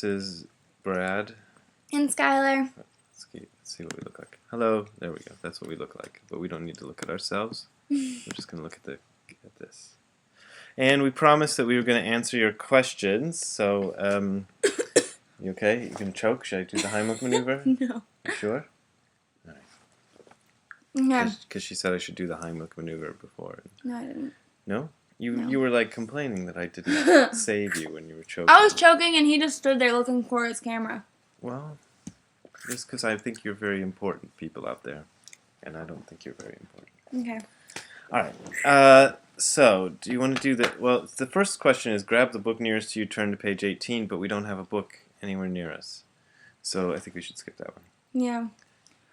is Brad. And Skylar. Let's see what we look like. Hello. There we go. That's what we look like. But we don't need to look at ourselves. We're just going to look at this. And we promised that we were going to answer your questions. So, you okay? You going to choke? Should I do the Heimlich maneuver? No. You sure? All right. Yeah. Because she said I should do the Heimlich maneuver before. No, I didn't. No? No. You were like complaining that I didn't save you when you were choking. I was choking and he just stood there looking for his camera. Well, just because I think you're very important people out there. And I don't think you're very important. Okay. All right. So, do you want to do the... Well, the first question is grab the book nearest to you, turn to page 18, but we don't have a book anywhere near us. So I think we should skip that one. Yeah.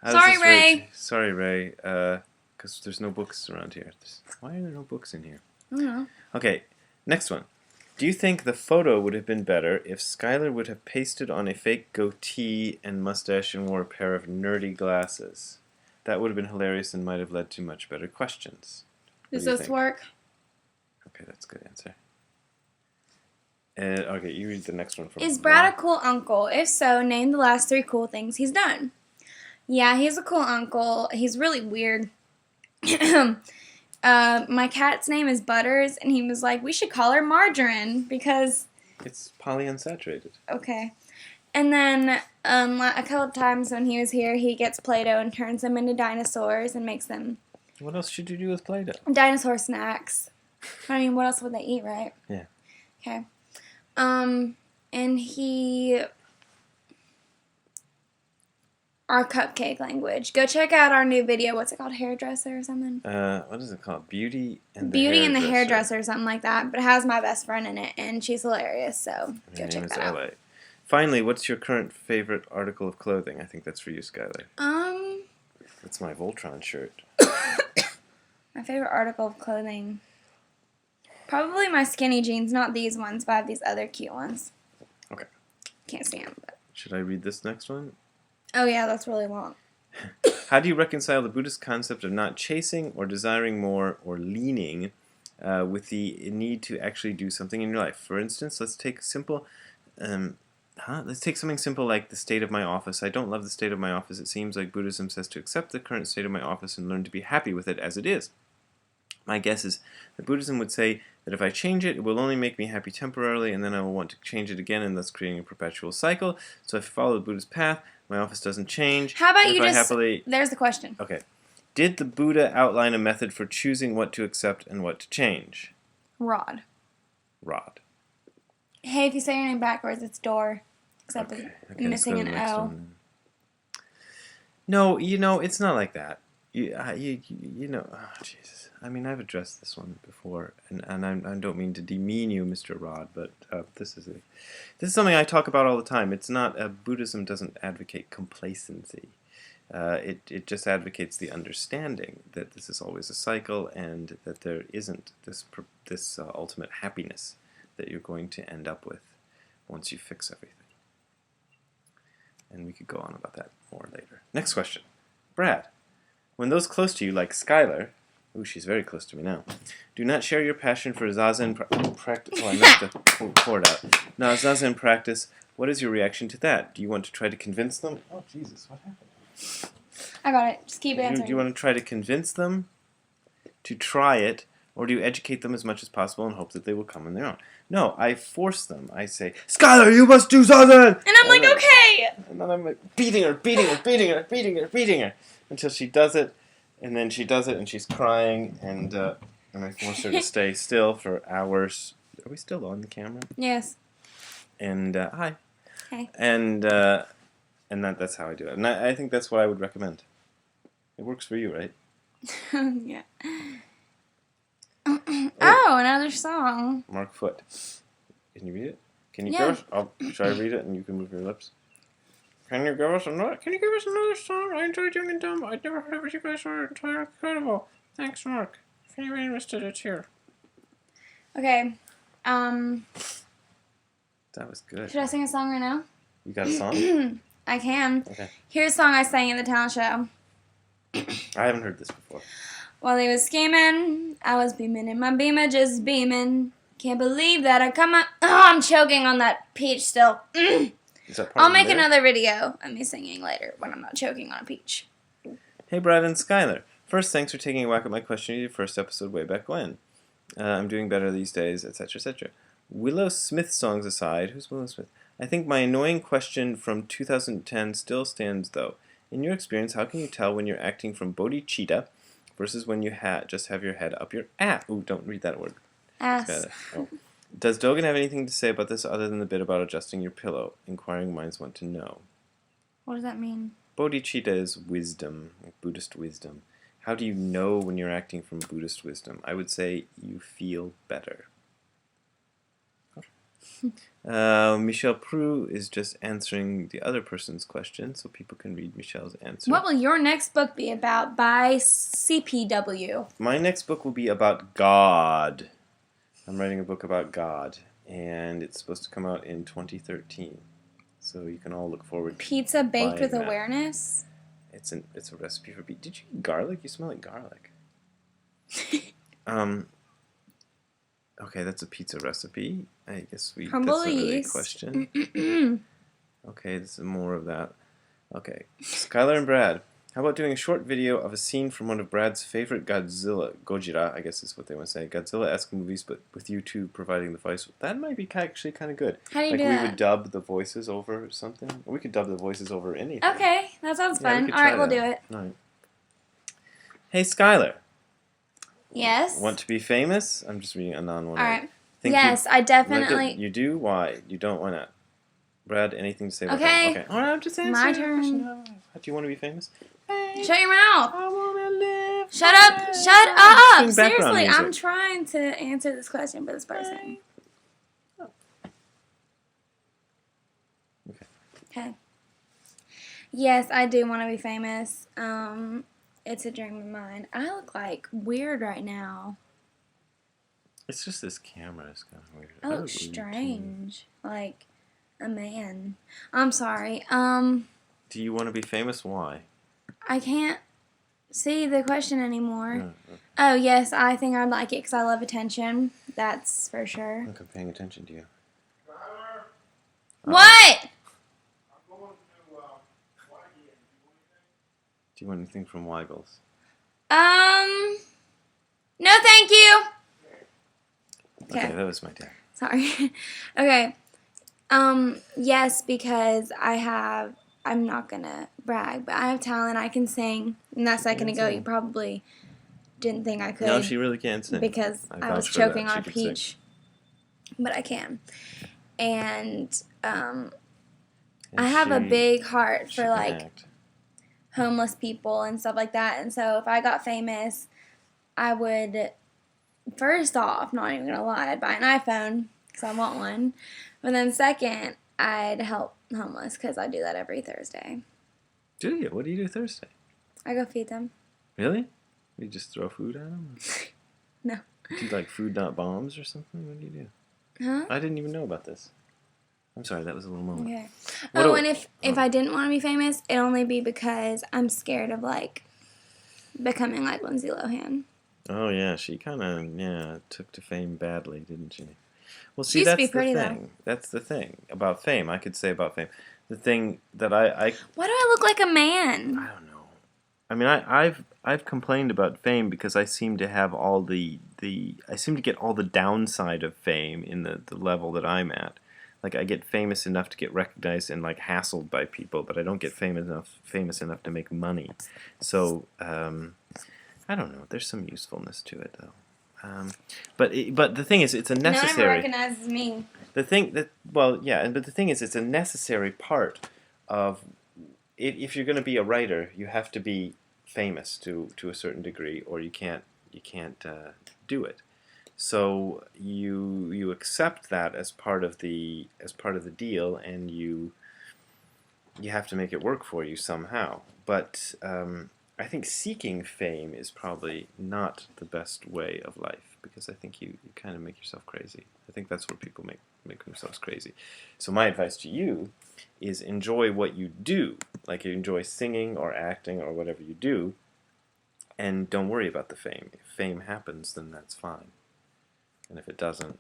How Sorry, does this rate? Ray. Sorry, Ray. Because there's no books around here. Why are there no books in here? I don't know. Okay, next one. Do you think the photo would have been better if Skylar would have pasted on a fake goatee and mustache and wore a pair of nerdy glasses? That would have been hilarious and might have led to much better questions. Does this work? Okay, that's a good answer. Okay, you read the next one from Is Brad a cool uncle? If so, name the last 3 cool things he's done. Yeah, he's a cool uncle. He's really weird. My cat's name is Butters, and he was like, we should call her Margarine because... It's polyunsaturated. Okay. And then a couple of times when he was here, he gets Play-Doh and turns them into dinosaurs and makes them... What else should you do with Play-Doh? Dinosaur snacks. I mean, what else would they eat, right? Yeah. Okay. And he... Our cupcake language. Go check out our new video. What's it called? Hairdresser or something? What is it called? Beauty and the Beauty and the Hairdresser. Hairdresser or something like that. But it has my best friend in it, and she's hilarious, so Her go name check is that out. LA. Finally, what's your current favorite article of clothing? I think that's for you, Skylar. It's my Voltron shirt. My favorite article of clothing. Probably my skinny jeans, not these ones, but I have these other cute ones. Okay. Can't see them, but... Should I read this next one? Oh yeah, that's really long. How do you reconcile the Buddhist concept of not chasing or desiring more or leaning with the need to actually do something in your life? For instance, let's take simple... Let's take something simple like the state of my office. I don't love the state of my office. It seems like Buddhism says to accept the current state of my office and learn to be happy with it as it is. My guess is that Buddhism would say that if I change it, it will only make me happy temporarily, and then I will want to change it again, and thus creating a perpetual cycle. So if I follow the Buddhist path, my office doesn't change. How about you I just... happily... There's the question. Okay. Did the Buddha outline a method for choosing what to accept and what to change? Rod. Rod. Hey, if you say your name backwards, it's door. Except Okay, it's missing let's go to an the next O. one. No, it's not like that. You know, oh, Jesus. I mean, I've addressed this one before, and I don't mean to demean you, Mr. Rod, but this is something I talk about all the time. It's not Buddhism doesn't advocate complacency. It just advocates the understanding that this is always a cycle, and that there isn't this ultimate happiness that you're going to end up with once you fix everything. And we could go on about that more later. Next question. Brad, when those close to you, like Skylar, ooh, she's very close to me now, do not share your passion for Zazen practice. Oh, I messed the cord out. Now, Zazen practice, what is your reaction to that? Do you want to try to convince them? Oh, Jesus, what happened? I got it. Just keep answering. Do you want to try to convince them to try it, or do you educate them as much as possible and hope that they will come on their own? No, I force them. I say, Skylar, you must do Zazen! And I'm like, okay! And then I'm like beating her, until she does it, and then she does it, and she's crying, and I force her to stay still for hours. Are we still on the camera? Yes. And, hi. Hey. And that's how I do it. And I think that's what I would recommend. It works for you, right? Yeah. Oh, another song. Mark Foot. Can you read it? Can you Yeah. give us? Should I read it and you can move your lips? Can you give us another song? I enjoyed Young and Dumb. I'd never heard of it. You guys are entirely incredible. Thanks, Mark. If anybody interested, it's here. Okay. That was good. Should I sing a song right now? You got a song? I can. Okay. Here's a song I sang at the talent show. I haven't heard this before. While he was scheming, I was beaming in my beamer, just beaming. Can't believe that I come up. Oh, I'm choking on that peach still. Is that part I'll of make the lyric? another video of me singing later when I'm not choking on a peach. Hey, Brad and Skylar. First, thanks for taking a whack at my question in your first episode way back when. I'm doing better these days, etc., etc. Willow Smith songs aside, who's Willow Smith? I think my annoying question from 2010 still stands, though. In your experience, how can you tell when you're acting from bodhicitta versus when you just have your head up your ass? Ooh, don't read that word. Ass. Oh. Does Dogen have anything to say about this other than the bit about adjusting your pillow? Inquiring minds want to know. What does that mean? Bodhicitta is wisdom, like Buddhist wisdom. How do you know when you're acting from Buddhist wisdom? I would say you feel better. Michelle Prue is just answering the other person's question, so people can read Michelle's answer. What will your next book be about by CPW? My next book will be about God. I'm writing a book about God, and it's supposed to come out in 2013. So you can all look forward to Pizza baked buying with that. awareness? It's a recipe for Did you eat garlic? You smell like garlic. Okay, that's a pizza recipe. I guess that's not really a question. Okay, this is more of that. Okay, Skylar and Brad, how about doing a short video of a scene from one of Brad's favorite Gojira, I guess is what they want to say, Godzilla-esque movies, but with you two providing the voice. That might be actually kind of good. How do you like do we that? would dub the voices over something. Or we could dub the voices over anything. Okay, that sounds Yeah, we fun. could Alright, try we'll that. do it. All right. Hey, Skylar. Yes? Want to be famous? I'm just reading a non-one. Alright. Think Yes, I definitely... You do? Why? You don't? Why not? Brad, anything to say about Okay. that? Okay. All right, I'm just answering My your question. turn. How do you want to be famous? Hey, Shut your mouth! I want to live. Shut up! forever. Shut Sing up! background Seriously, I'm music. trying to answer this question for this person. Okay. Yes, I do want to be famous. It's a dream of mine. I look like weird right now. It's just this camera is kind of weird. I look weird, too. strange. Like a man. I'm sorry. Do you want to be famous? Why? I can't see the question anymore. No, okay. Oh, yes, I think I'd like it because I love attention. That's for sure. I'm paying attention to you. What? Do you want anything from Weigels? No, thank you. Okay, that was my dad. Sorry. Okay. Yes, because I'm not gonna brag, but I have talent. I can sing. And that second ago, you probably didn't think I could. No, she really can't sing. Because I was vouch for that. choking She on a can sing. peach. But I can. And, I have a big heart She for, can like, act. homeless people and stuff like that. And so if I got famous, I would, first off, not even gonna lie, I'd buy an iPhone because I want one. But then second, I'd help homeless because I do that every Thursday. Do you? What do you do Thursday? I go feed them. Really? You just throw food at them? No. Do you like food not bombs or something? What do you do? Huh? I didn't even know about this. I'm sorry, that was a little moment. Okay. What do- And if I didn't want to be famous, it'd only be because I'm scared of, like, becoming like Lindsay Lohan. Oh, yeah, she kind of, took to fame badly, didn't she? Well, She see, used to that's be pretty, the though. thing. That's the thing about fame. I could say about fame. The thing that I Why do I look like a man? don't know. I mean, I've complained about fame because I seem to have all I seem to get all the downside of fame in the level that I'm at. Like, I get famous enough to get recognized and, like, hassled by people, but I don't get famous enough to make money. So, I don't know. There's some usefulness to it, though. But the thing is, it's a necessary. No one recognizes me. But the thing is, it's a necessary part of. If you're going to be a writer, you have to be famous to a certain degree, or you can't do it. So you accept that as part of the deal, and you have to make it work for you somehow. But I think seeking fame is probably not the best way of life, because I think you kind of make yourself crazy. I think that's where people make themselves crazy. So my advice to you is enjoy what you do. Like, you enjoy singing or acting or whatever you do, and don't worry about the fame. If fame happens, then that's fine. And if it doesn't,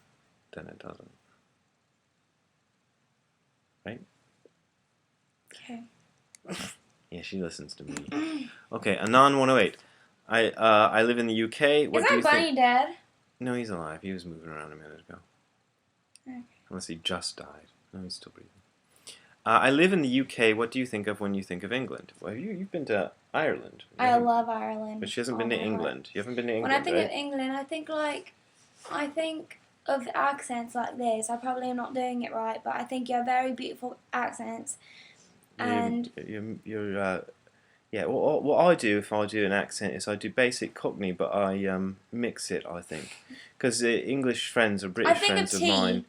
then it doesn't. Right? Okay. Yeah, she listens to me. Okay, Anon 108. I live in the UK. What Is do you that bunny think? dead? No, he's alive. He was moving around a minute ago. Okay. Unless he just died. No, he's still breathing. I live in the UK. What do you think of when you think of England? Well, you've been to Ireland. I love Ireland. But she hasn't been to England. You haven't been to England, When I think right? of England, I think of accents like this. I probably am not doing it right, but I think you have very beautiful accents. And yeah. Well, what I do if I do an accent is I do basic Cockney, but I mix it. I think because English friends or British friends of mine,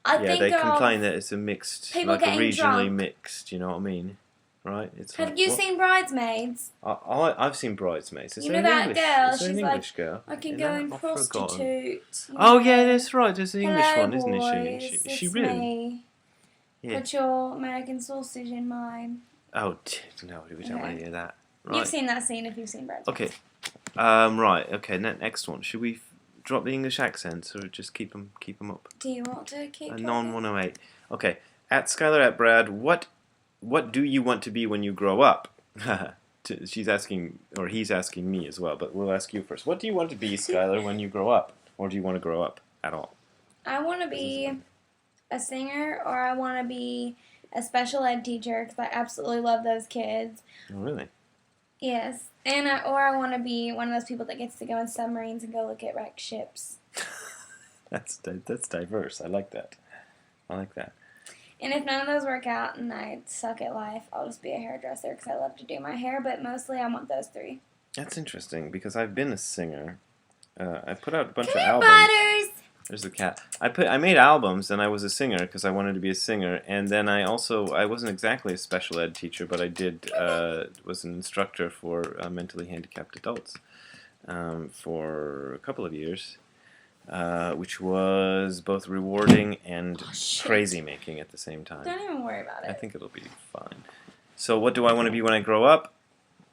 they complain that it's a mixed, people like a getting regionally drunk. mixed. You know what I mean? Right? It's Have like, you what? seen Bridesmaids? I've seen Bridesmaids. Is You there know an that English? girl? Is there an She's English like, girl? I can in go that? and I've forgotten. prostitute. Oh yeah, that's right. There's an English Hello, one, isn't boys. she? Is she It's really? me. Yeah. Put your American sausage in mine. Oh no, we don't want to hear that. Right. You've seen that scene if you've seen Bridesmaids. Okay. Right. Okay. Next one. Should we drop the English accents or just keep them up? Do you want to keep Non 108. Okay. At Skylar at Brad, what do you want to be when you grow up? She's asking, or he's asking me as well, but we'll ask you first. What do you want to be, Skylar, when you grow up? Or do you want to grow up at all? I want to be a singer, or I want to be a special ed teacher because I absolutely love those kids. Oh, really? Yes. And or I want to be one of those people that gets to go in submarines and go look at wrecked ships. That's diverse. I like that. And if none of those work out and I suck at life, I'll just be a hairdresser because I love to do my hair. But mostly I want those three. That's interesting because I've been a singer. I put out a bunch of Come here, albums. Butters! There's the cat. I made albums and I was a singer because I wanted to be a singer. And then I wasn't exactly a special ed teacher, but I was an instructor for mentally handicapped adults for a couple of years. Which was both rewarding and crazy making at the same time. Don't even worry about it. I think it'll be fine. So what do I want to be when I grow up?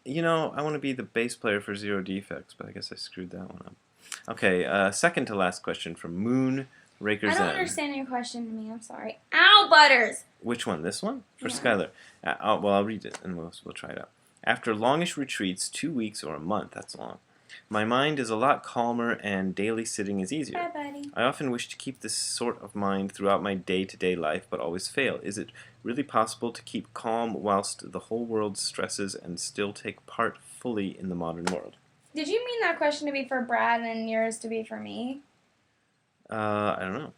I want to be the bass player for Zero Defects, but I guess I screwed that one up. Okay, second to last question from Moon Raker I Zen. don't understand your question to me. I'm sorry. Ow, Butters! Which one? This one? For Yeah. Skylar. I'll read it and we'll try it out. After longish retreats, 2 weeks or a month, that's long. My mind is a lot calmer and daily sitting is easier. Bye, buddy. I often wish to keep this sort of mind throughout my day-to-day life, but always fail. Is it really possible to keep calm whilst the whole world stresses and still take part fully in the modern world? Did you mean that question to be for Brad and yours to be for me? I don't know.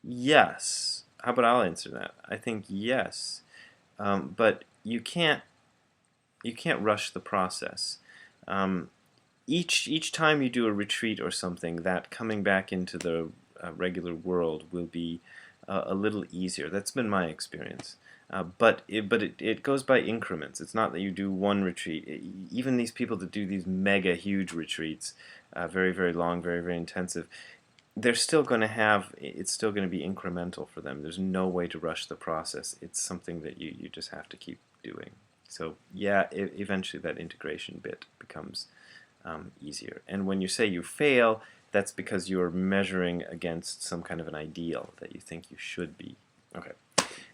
Yes. How about I'll answer that? I think yes. But you can't rush the process. Each time you do a retreat or something, that coming back into the regular world will be a little easier. That's been my experience. But it goes by increments. It's not that you do one retreat. Even these people that do these mega huge retreats, very, very long, very, very intensive, it's still going to be incremental for them. There's no way to rush the process. It's something that you just have to keep doing. So yeah, eventually that integration bit becomes easier. And when you say you fail, that's because you're measuring against some kind of an ideal that you think you should be. Okay.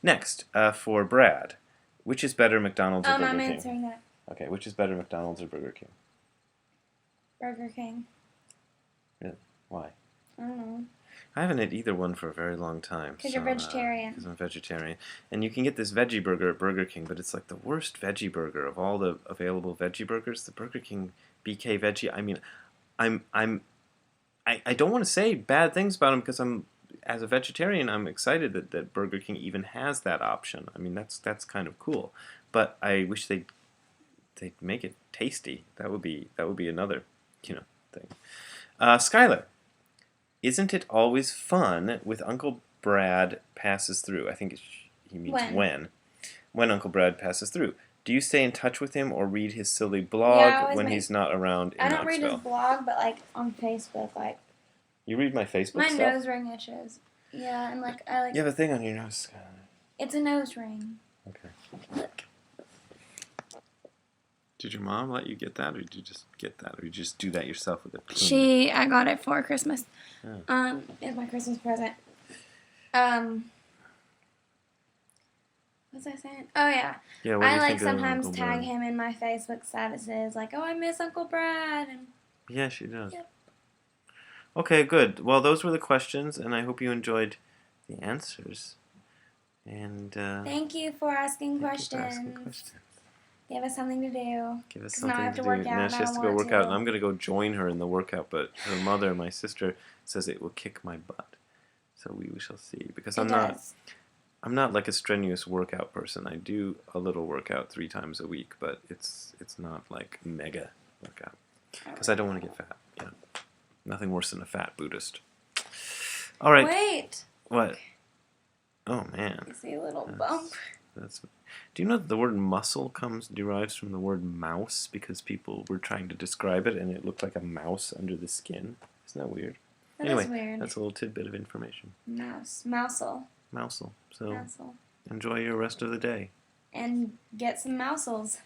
Next, for Brad, which is better, McDonald's or Burger I'm King? answering that. Okay, which is better, McDonald's or Burger King? Burger King. Really? Why? I don't know. I haven't had either one for a very long time. Because you're vegetarian. Because I'm vegetarian. And you can get this veggie burger at Burger King, but it's like the worst veggie burger of all the available veggie burgers. The Burger King BK veggie. I mean, I don't want to say bad things about them because as a vegetarian, I'm excited that Burger King even has that option. I mean, that's kind of cool. But I wish they'd make it tasty. That would be another thing. Skylar. Isn't it always fun with Uncle Brad passes through? I think he means when Uncle Brad passes through. Do you stay in touch with him or read his silly blog when he's not around in Knoxville? I don't read his blog, but like on Facebook, like. You read my Facebook my stuff? My nose ring itches. Yeah, and like I like. You have a thing on your nose, Skylar. It's a nose ring. Okay. Look. Did your mom let you get that, or did you just get that, or you just do that yourself with a pin? I got it for Christmas. Oh. It's my Christmas present. What was I saying? Oh, yeah. Yeah, what do I you like think of sometimes Uncle tag Brad? him in my Facebook statuses, like, oh, I miss Uncle Brad. And Yeah, she does. yep. Okay, good. Well, those were the questions, and I hope you enjoyed the answers. And Thank you for asking thank you for asking questions. questions. Give us something to do. Give us Because now I something have to to work do. out Now and she I has don't to go want work out, and to. I'm going to go join her in the workout, but her mother, my sister, says it will kick my butt. So we shall see. Because It does. I'm not like a strenuous workout person. I do a little workout 3 times a week, but it's not like mega workout. Because I don't want to get fat. You know, nothing worse than a fat Buddhist. All right. Wait. What? Oh man. I see a little bump. That's. Do you know that the word muscle derives from the word mouse because people were trying to describe it and it looked like a mouse under the skin? Isn't that weird? That Anyway, is weird. that's a little tidbit of information. Mousel. Mousel. So Mousel. enjoy your rest of the day. And get some mousels.